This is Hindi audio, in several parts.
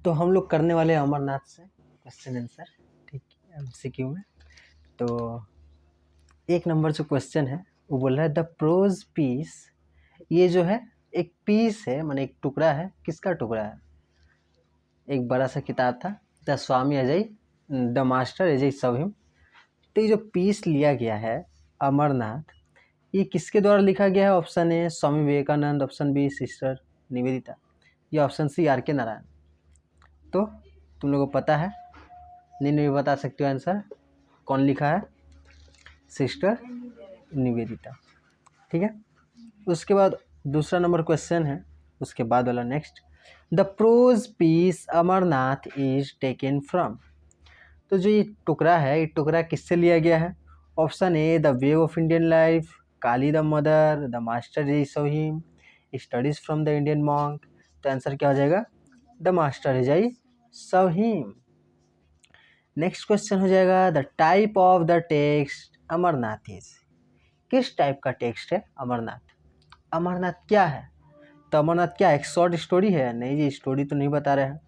तो हम लोग करने वाले हैं अमरनाथ से क्वेश्चन आंसर, ठीक है, एमसीक्यू में। तो 1 नंबर जो क्वेश्चन है वो बोल रहा है द प्रोज पीस। ये जो है एक पीस है, माने एक टुकड़ा है। किसका टुकड़ा है? एक बड़ा सा किताब था, the Swami as I, the master as I saw him. तो ये जो पीस लिया गया है अमरनाथ, ये किसके द्वारा लिखा गया है? Option A Swami Vivekananda, option B Sister Nivedita, या ऑप्शन सी आर के नारायण। तो तुम लोगों को पता है, नहीं बता सकते हो आंसर, कौन लिखा है? सिस्टर निवेदिता, ठीक है। उसके बाद दूसरा नंबर क्वेश्चन है, उसके बाद वाला next, the prose piece Amarnath is taken from. तो जो ये टुकड़ा है, ये टुकड़ा किससे लिया गया है? Option A the way of Indian life, Kali the mother, the master as I saw him, studies from the Indian monk. तो आंसर क्या हो जाएगा? The master as I saw him. Next question हो जाएगा the type of the text Amarnath is. किस टाइप का टेक्स्ट है अमरनाथ? अमरनाथ क्या है? तो अमरनाथ क्या है? एक शॉर्ट स्टोरी है? नहीं जी, स्टोरी तो नहीं बता रहे हैं।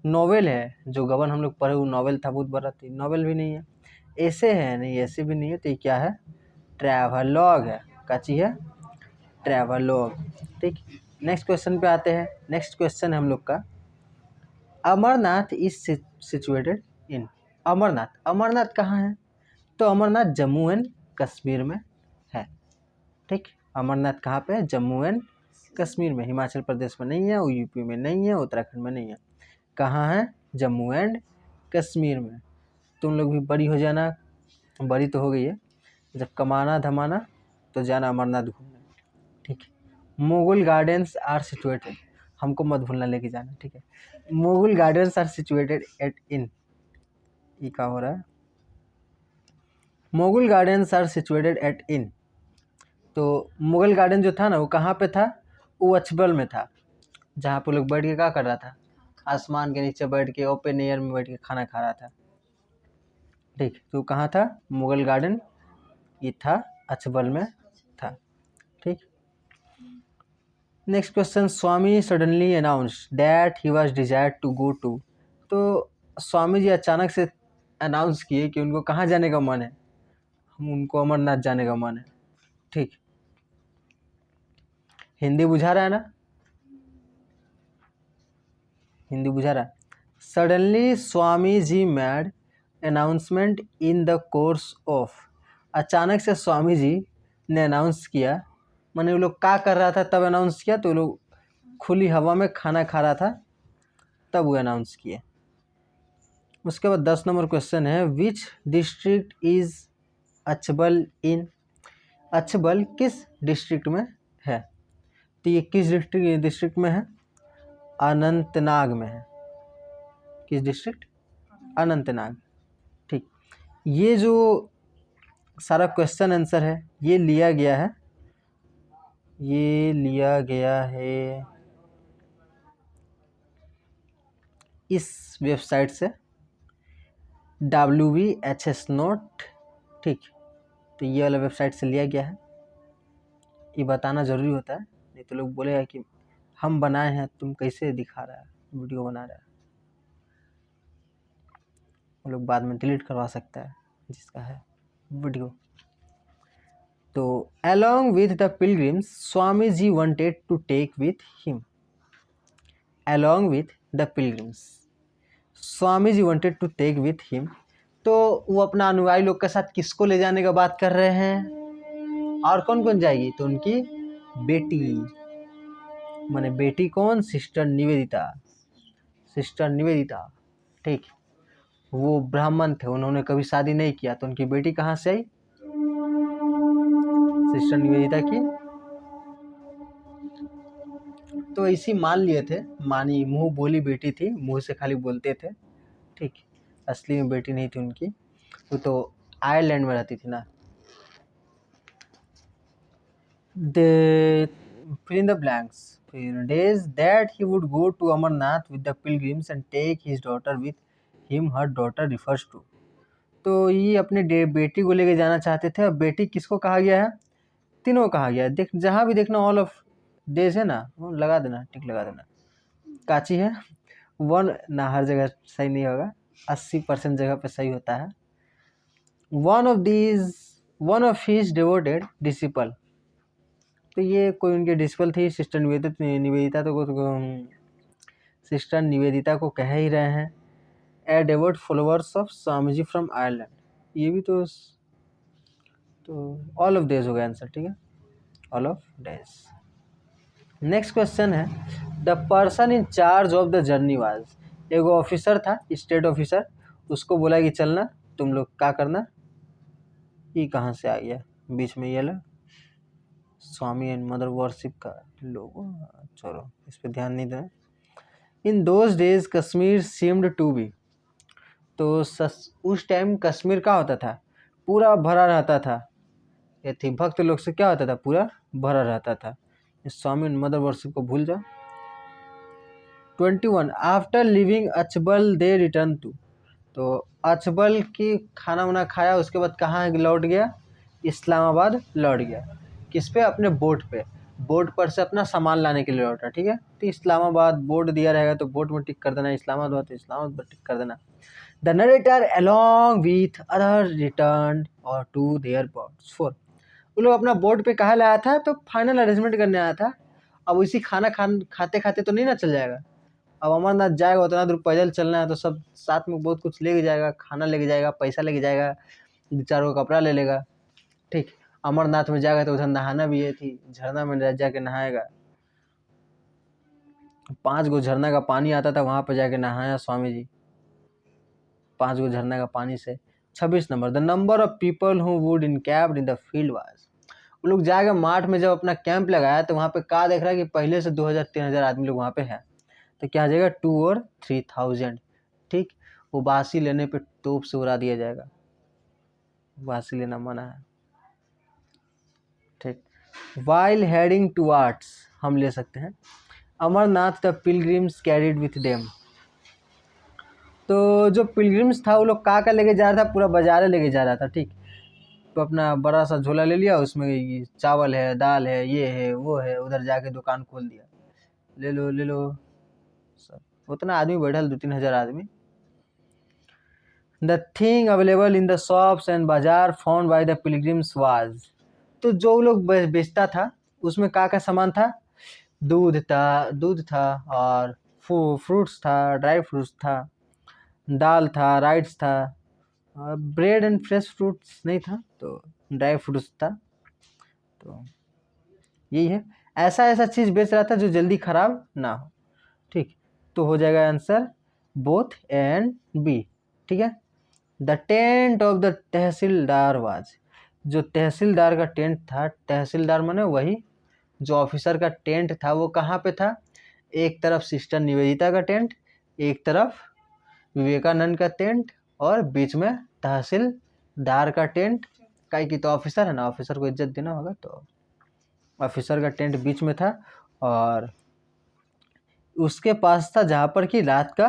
नॉवेल है, जो गबन हम लोग पढ़े वो नॉवेल था, बहुत बड़ा थी, नॉवेल भी नहीं है। ऐसे है? नहीं, ऐसे भी नहीं है। तो ये क्या है? ट्रैवलॉग है। क्या चीज़ है? ट्रैवलॉग, ठीक। नेक्स्ट क्वेश्चन पे आते हैं। नेक्स्ट क्वेश्चन है हम लोग का, Amarnath is situated in. Amarnath कहाँ है? तो अमरनाथ जम्मू एंड कश्मीर में है, ठीक। अमरनाथ कहाँ पे है? जम्मू एंड कश्मीर में। हिमाचल प्रदेश में नहीं है, वो यूपी में नहीं है, उत्तराखंड में नहीं है। कहाँ है? जम्मू एंड कश्मीर में। तुम लोग भी बड़ी हो जाना, बड़ी तो हो गई है, जब कमाना धमाना तो जाना अमरनाथ घूमने, ठीक है। मुगल गार्डन्स आर सिचुएटेड, हमको मत भूलना लेके जाना, ठीक है। Mughal gardens are situated at in. ये क्या हो रहा है? Mughal gardens are situated at in. तो मुगल गार्डन जो था ना, वो कहाँ पे था? वो अछबल में था, जहाँ पे लोग बैठ के क्या कर रहा था? आसमान के नीचे बैठ के, ओपन एयर में बैठ के खाना खा रहा था, ठीक। तो कहाँ था मुगल गार्डन? ये था अछबल में था, ठीक। Next question, Swami suddenly announce that he was desired to go to. तो स्वामी जी अचानक से अनाउंस किए कि उनको कहाँ जाने का मन है? उनको अमरनाथ जाने का मन है, ठीक। हिंदी बुझा रहा है ना? हिंदी बुझा रहा है। Suddenly Swami ji made announcement in the course of. अचानक से स्वामी जी ने अनाउंस किया, माने वो लोग क्या कर रहा था तब अनाउंस किया? तो वो लोग खुली हवा में खाना खा रहा था, तब वो अनाउंस किए। उसके बाद 10 नंबर क्वेश्चन है, विच डिस्ट्रिक्ट इज अछबल इन। अछबल किस डिस्ट्रिक्ट में है? तो ये किस डिस्ट्रिक्ट में है? अनंतनाग में है। किस डिस्ट्रिक्ट? अनंतनाग, ठीक। ये जो सारा क्वेश्चन आंसर है, ये लिया गया है इस वेबसाइट से, WBHS नोट, ठीक। तो ये वाला वेबसाइट से लिया गया है। ये बताना ज़रूरी होता है, नहीं तो लोग बोलेगा कि हम बनाए हैं, तुम कैसे दिखा रहा है, वीडियो बना रहा है। वो लोग बाद में डिलीट करवा सकता है जिसका है वीडियो। तो along with the pilgrims, Swami ji wanted to take with him. Along with the pilgrims, Swami ji wanted to take with him. तो वो अपना अनुयायी लोग के साथ किसको ले जाने का बात कर रहे हैं? और कौन कौन जाएगी? तो उनकी बेटी, माने बेटी कौन? सिस्टर निवेदिता, सिस्टर निवेदिता, ठीक। वो ब्राह्मण थे, उन्होंने कभी शादी नहीं किया, तो उनकी बेटी कहाँ से आई? सिस्टर निवेदिता की। तो इसी मान लिए थे, मानी मुंह बोली बेटी थी, मुंह से खाली बोलते थे, ठीक। असली में बेटी नहीं थी उनकी, वो तो आयरलैंड में रहती थी ना। The fill in the blanks. Days that he would go to Amarnath with the pilgrims and take his daughter with him. Her daughter refers to. तो ये अपने बेटी को लेके जाना चाहते थे। अब बेटी किसको कहा गया है? तीनों कहा गया है। देख, जहाँ भी देखना ऑल ऑफ डेज है ना, वो लगा देना, टिक लगा देना। काची है वन ना, हर जगह सही नहीं होगा, 80% जगह पे सही होता है। One of his devoted disciple, तो ये कोई उनके डिसिपल थी सिस्टर निवेदिता, तो सिस्टर निवेदिता को कह ही रहे हैं। A devout followers of Swami ji from Ireland, ये भी तो ऑल ऑफ डेज हो गया आंसर, ठीक है, all of days. Next question है, the person in charge of the journey was, एगो ऑफिसर था, स्टेट ऑफिसर, उसको बोला कि चलना तुम लोग क्या करना, ये कहाँ से आ गया बीच में, ये लो स्वामी एंड मदर वर्शिप का लोगो, चलो इस पर ध्यान नहीं दें। In those days Kashmir seemed to be, तो उस टाइम कश्मीर का होता था, पूरा भरा रहता था, ये थी भक्त लोग से क्या होता था, पूरा भरा रहता था। इस स्वामी एंड मदर वर्शिप को भूल जाओ। 21 after leaving Achabal they return to, तो अचबल की खाना वाना खाया, उसके बाद कहाँ लौट गया, इस्लामाबाद लौट गया। किस पे, अपने बोट पे, बोट पर से अपना सामान लाने के लिए लौटा, ठीक है। तो इस्लामाबाद बोट दिया रहेगा तो बोट में टिक कर देना, इस्लामाबाद तो इस्लामाबाद पर टिक कर देना। The narrator along with other return और टू देयर बोट्स फॉर, वो लोग अपना बोट पे कहाँ लाया था, तो फाइनल अरेंजमेंट करने आया था। अब उसी खाना खाते खाते तो नहीं ना चल जाएगा, अब अमरनाथ जाएगा उतना दूर पैदल चलना है, तो सब साथ में बहुत कुछ लेके जाएगा, खाना लेके जाएगा, पैसा लेके जाएगा, 2-4 को कपड़ा ले लेगा, ठीक। अमरनाथ में जाएगा तो उधर नहाना भी है, थी झरना में जाके नहाएगा, 5 गो झरना का पानी आता था, वहाँ पे जाके नहाया स्वामी जी, 5 गो झरना का पानी से। 26 number, the number of people who would encamped in the field was, वो लोग जाके मार्ट में जब अपना कैंप लगाया तो वहाँ पे कहा देख रहा है कि पहले से 2000-3000 आदमी लोग वहाँ पे है, तो क्या आ जाएगा 2 और 3000, ठीक। उबासी लेने पे तोप से उड़ा दिया जाएगा, उबासी लेना मना है, ठीक। वाइल हेडिंग टुवार्ड्स, हम ले सकते हैं Amarnath the pilgrims carried with them, तो जो पिलग्रिम्स था वो लोग का लेके जा रहा था, पूरा बाजारे लेके जा रहा था, ठीक। तो अपना बड़ा सा झोला ले लिया, उसमें ये चावल है, दाल है, ये है वो है, उधर जाके दुकान खोल दिया, ले लो ले लो सब, उतना आदमी बैठल 2-3 हजार आदमी। The thing available in the shops and bazaar found by the pilgrims was, तो जो लोग बेचता था उसमें का सामान था, दूध था और फ्रूट्स था, ड्राई फ्रूट्स था, दाल था, राइस था, और ब्रेड एंड फ्रेश फ्रूट्स नहीं था, तो ड्राई फ्रूट्स था, तो यही है, ऐसा ऐसा चीज़ बेच रहा था जो जल्दी खराब ना हो, ठीक। तो हो जाएगा आंसर बोथ एंड बी, ठीक है। The tent of the tehsildar was, जो तहसीलदार का टेंट था, तहसीलदार माने वही जो ऑफिसर का टेंट था, वो कहाँ पे था, एक तरफ सिस्टर निवेदिता का टेंट, एक तरफ विवेकानंद का टेंट, और बीच में तहसीलदार का टेंट, काहे की तो ऑफिसर है ना, ऑफिसर को इज्जत देना होगा, तो ऑफिसर का टेंट बीच में था, और उसके पास था जहाँ पर कि रात का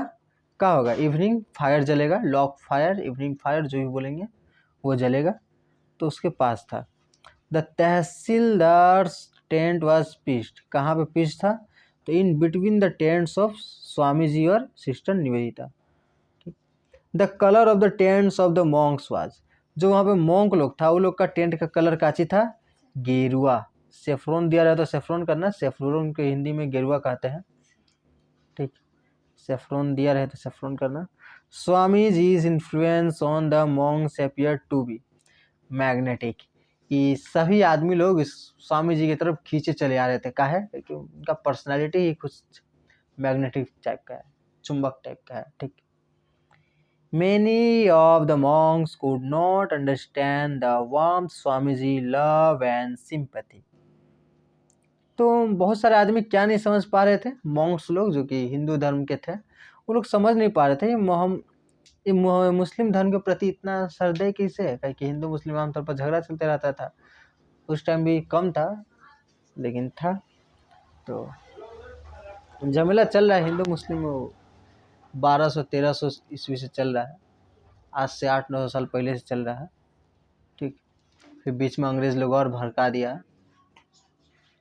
क्या होगा, इवनिंग फायर जलेगा, लॉक फायर, इवनिंग फायर जो भी बोलेंगे वो जलेगा, तो उसके पास था। The tahsildar tent was pitched, कहाँ पे पिच था, तो in between the tents of Swami ji और sister Nivedita. The colour of the tents of the monks was, जो वहाँ पे मॉन्क लोग था, वो लोग का टेंट का कलर काची था, गेरुआ, सेफ्रोन दिया रहा तो सेफ्रोन करना, सेफ्रोन के हिंदी में गेरुआ कहते हैं, ठीक। सेफ्रोन दिया रहे तो सेफ्रोन करना। स्वामी जी's influence on the monks appear to be magnetic, कि सभी आदमी लोग इस स्वामी जी की तरफ खींचे चले आ रहे थे, काहे, क्योंकि उनका पर्सनालिटी ही कुछ मैग्नेटिक टाइप का है, चुंबक टाइप का है, ठीक। Many of the monks could not understand the warmth Swamiji love and sympathy, तो बहुत सारे आदमी क्या नहीं समझ पा रहे थे, मॉन्क्स लोग जो कि हिंदू धर्म के थे, वो लोग समझ नहीं पा रहे थे ये मुस्लिम धर्म के प्रति इतना श्रद्धेय कैसे है, कि हिंदू मुस्लिम आमतौर पर झगड़ा चलते रहता था, उस टाइम भी कम था लेकिन था, तो झमेला चल रहा है हिंदू मुस्लिम 1200-1300 ईस्वी से चल रहा है, आज से 800-900 साल पहले से चल रहा है, ठीक। फिर बीच में अंग्रेज लोग और भड़का दिया,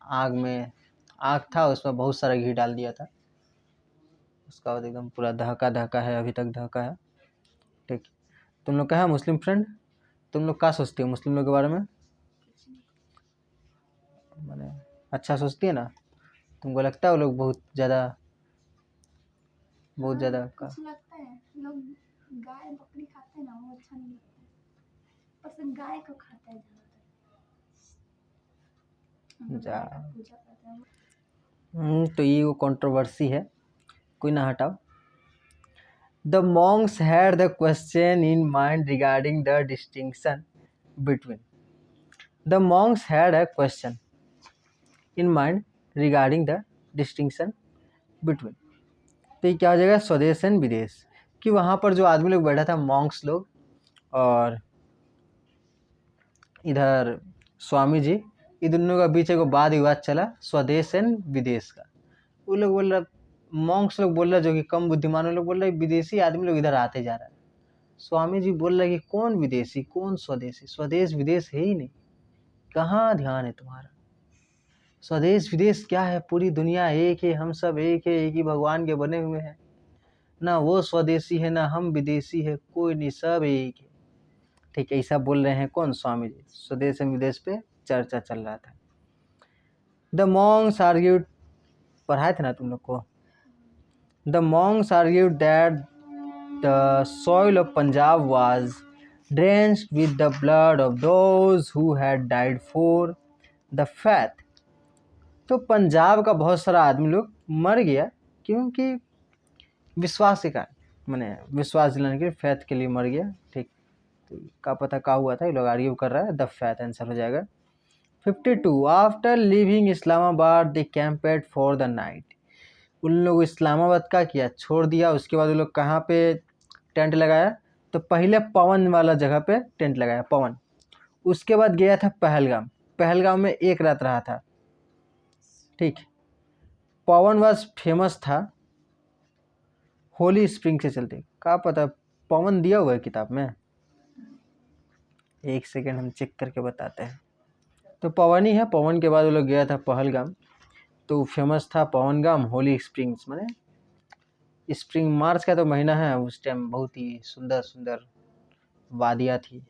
आग था उसमें बहुत सारा घी डाल दिया था, उसका बाद एकदम पूरा दहका दहका है, अभी तक दहका है। ठीक, तुम लोग क्या है मुस्लिम फ्रेंड, तुम लोग क्या सोचती हो मुस्लिम लोग के बारे में? मैंने अच्छा सोचती है ना? तुमको लगता है वो लोग बहुत ज़्यादा कुछ लगता है लोग गाय बकरी खाते हैं ना, वो अच्छा नहीं लगता है, पर गाय को खाता है जा गाय का पूजा करते हैं। तो ये वो कंट्रोवर्सी है, कोई ना हटाओ। The monks had the question in mind regarding the distinction between. The monks had a question in mind regarding the distinction between. तो ये क्या हो जाएगा, स्वदेश एंड विदेश, कि वहाँ पर जो आदमी लोग बैठा था, मॉन्क्स लोग, और इधर स्वामी जी, इन दोनों का बीच एक वाद विवाद चला स्वदेश एंड विदेश का। वो लोग बोल रहा, मॉन्क्स लोग बोल रहा, जो कि कम बुद्धिमान लोग बोल रहे विदेशी आदमी लोग इधर आते जा रहा है। स्वामी जी बोल रहे कि कौन विदेशी कौन स्वदेशी, स्वदेश विदेश है ही नहीं, कहाँ ध्यान है तुम्हारा, स्वदेश विदेश क्या है, पूरी दुनिया एक है, हम सब एक है, एक ही भगवान के बने हुए हैं, ना वो स्वदेशी है ना हम विदेशी है, कोई नहीं, सब एक है। ठीक है, ऐसा बोल रहे हैं कौन, स्वामी जी। स्वदेश एवं विदेश पे चर्चा चल रहा था। द मॉन्क्स आर्ग्यूड, पढ़ाए थे ना तुम लोग को। The Monks argued that the soil of Punjab was drenched with the blood of those who had died for the faith. तो पंजाब का बहुत सारा आदमी लोग मर गया क्योंकि विश्वास के कारण, मैंने विश्वास दिलाने के फैथ के लिए मर गया। ठीक, तो का पता क्या हुआ था, ये लोग आर्ग्यू कर रहा है, द फैथ आंसर हो जाएगा। 52 after living Islamabad they camped for the night. उन लोग इस्लामाबाद का किया, छोड़ दिया, उसके बाद वो लोग कहाँ पे टेंट लगाया, तो पहले पवन वाला जगह पे टेंट लगाया, पवन। उसके बाद गया था पहलगाम, पहलगाम में एक रात रहा था। ठीक, पवन वाज फेमस था होली स्प्रिंग से चलते, क्या पता पवन दिया हुआ है किताब में, एक सेकेंड हम चेक करके बताते हैं। तो पवन ही है, पवन के बाद वो लोग गया था पहलगाम, तो फेमस था पवनगाम होली स्प्रिंग्स, माने स्प्रिंग, मार्च का तो महीना है, उस टाइम बहुत ही सुंदर सुंदर वादियाँ थी,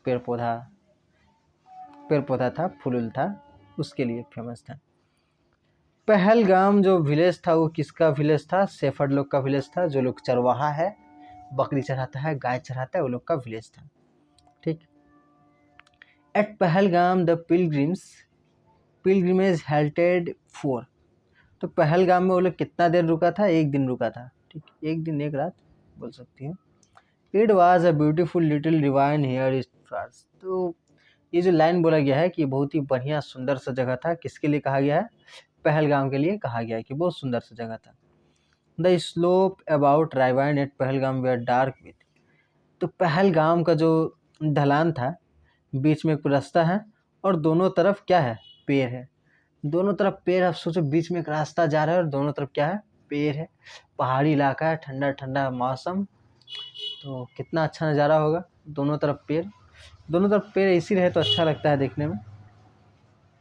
पेड़ पौधा था, फूल था, उसके लिए फेमस था। पहलगाम जो विलेज था वो किसका विलेज था, शेफर्ड लोग का विलेज था, जो लोग चरवाहा है, बकरी चढ़ाता है, गाय चढ़ाता है, वो लोग का विलेज था। ठीक, at Pahalgam the pilgrimage halted for. तो पहलगाम में वो लोग कितना देर रुका था, एक दिन रुका था। ठीक, एक दिन एक रात बोल सकती हूँ। It was a beautiful little divine here is France. तो ये जो लाइन बोला गया है कि बहुत ही बढ़िया सुंदर सा जगह था, किसके लिए कहा गया है, पहलगाम के लिए कहा गया है कि बहुत सुंदर सा जगह था। The slope about ravine at Pahalgam were dark with. तो पहलगाम का जो ढलान था, बीच में एक रास्ता है और दोनों तरफ क्या है, पेड़ है, दोनों तरफ पेड़। आप सोचो बीच में एक रास्ता जा रहा है और दोनों तरफ क्या है, पेड़ है, पहाड़ी इलाका है, ठंडा ठंडा मौसम, तो कितना अच्छा नज़ारा होगा। दोनों तरफ पेड़ ऐसी रहे तो अच्छा लगता है देखने में।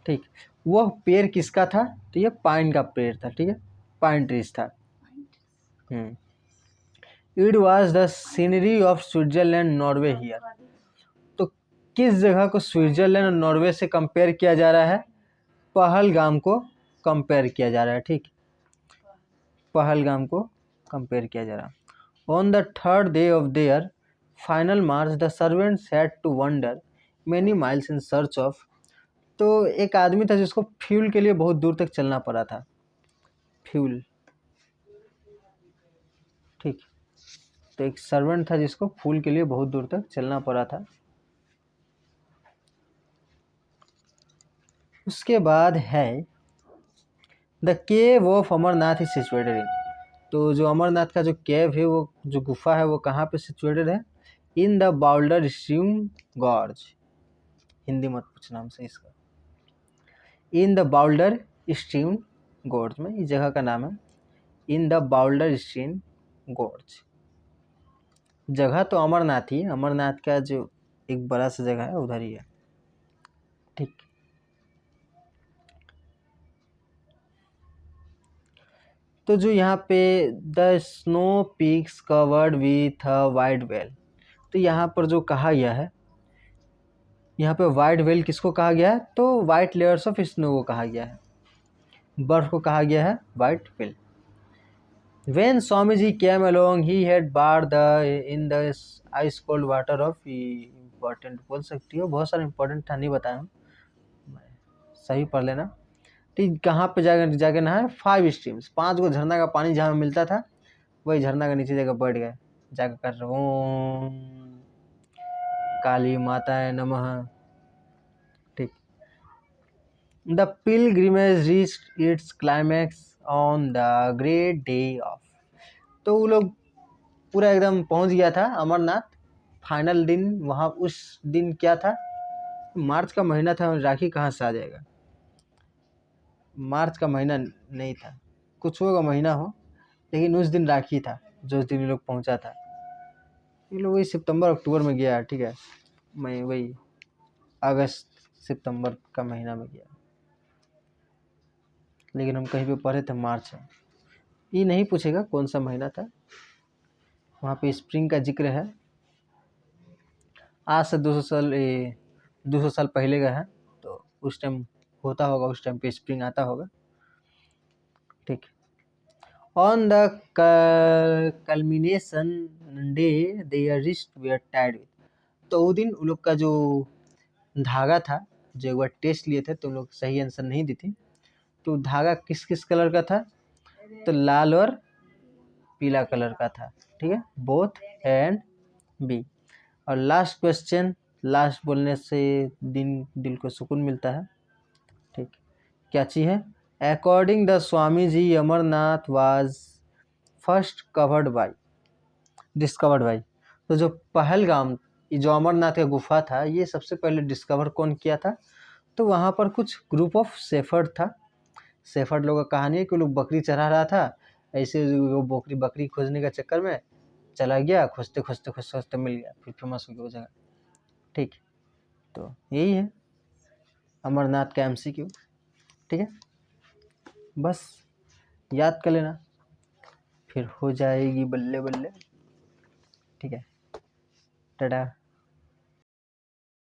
ठीक, वह पेड़ किसका था, तो ये पाइन का पेड़ था। ठीक है, पाइन ट्रीज था। It was the scenery of Switzerland Norway here. तो किस जगह को स्विट्जरलैंड और नॉर्वे से कंपेयर किया जा रहा है, पहलगाम को कंपेयर किया जा रहा है। ठीक, पहलगाम को कंपेयर किया जा रहा है। On the third day of their final march the servants had to wander many miles in search of. तो एक आदमी था जिसको फ्यूल के लिए बहुत दूर तक चलना पड़ा था, फ्यूल। ठीक, तो एक सर्वेंट था जिसको फूल के लिए बहुत दूर तक चलना पड़ा था। उसके बाद है the cave of Amarnath is situated in. तो जो अमरनाथ का जो केव है, वो जो गुफा है, वो कहाँ पे सिचुएटेड है, in the boulder stream gorge. Hindi मत पूछना हमसे इसका, in the boulder stream gorge में इस जगह का नाम है, in the boulder stream gorge. जगह तो अमरनाथ ही है, अमरनाथ का जो एक बड़ा सा जगह है उधर ही है। ठीक, तो जो यहाँ पे the snow peaks covered with a white well, तो यहाँ पर जो कहा गया है, यहाँ पे वाइट वेल किसको कहा गया है? तो वाइट लेयर्स ऑफ स्नो को कहा गया है, बर्फ को कहा गया है white well. When Swamiji came along, he had barred in the ice cold water of important बोल सकती हो, बहुत सारे important था, नहीं बताया हूँ, सही पढ़ लेना। ठीक, कहाँ पे जाके नहाए? 5 स्ट्रीम्स, 5 गो झरना का पानी जहाँ मिलता था, वही झरना के नीचे जगह बैठ गए, जाकर कर ओम काली माताए नमः। ठीक, the pilgrimage reached it's climax on the great day of, तो वो लोग पूरा एकदम पहुंच गया था अमरनाथ, फाइनल दिन वहाँ। उस दिन क्या था? मार्च का महीना था, राखी कहाँ से आ जाएगा? मार्च का महीना नहीं था, कुछ का महीना हो, लेकिन उस दिन राखी था जो उस दिन ये लोग पहुंचा था। ये लोग वही सितंबर अक्टूबर में गया, ठीक है, मैं वही अगस्त सितंबर का महीना में गया, लेकिन हम कहीं पे पढ़े थे मार्च में। ये नहीं पूछेगा कौन सा महीना था, वहाँ पे स्प्रिंग का जिक्र है। आज से 200 साल पहले का है, तो उस टाइम होता होगा, उस टाइम पे स्प्रिंग आता होगा। ठीक, on the culmination day their wrists were tied with, तो वो दिन उन लोग का जो धागा था, जो एक बार टेस्ट लिए थे तो उन लोग सही आंसर नहीं दी थी, तो धागा किस किस कलर का था? तो लाल और पीला कलर का था, ठीक है, बोथ एंड बी। और लास्ट क्वेश्चन, लास्ट बोलने से दिल को सुकून मिलता है। ठीक, क्या चीज़ है? According the Swami ji Amarnath was first discovered by, तो जो पहलगाम, जो अमरनाथ का गुफा था, ये सबसे पहले डिस्कवर कौन किया था? तो वहाँ पर कुछ ग्रुप ऑफ शेफर्ड था। शेफर्ड लोगों का कहानी है कि लोग बकरी चढ़ा रहा था, ऐसे वो बकरी खोजने का चक्कर में चला गया, खोजते खोजते खोजते खोजते मिल गया, फिर फेमस हो गया वो जगह। ठीक, तो यही है अमरनाथ का MCQ। ठीक है, बस याद कर लेना, फिर हो जाएगी बल्ले बल्ले। ठीक है, टाटा।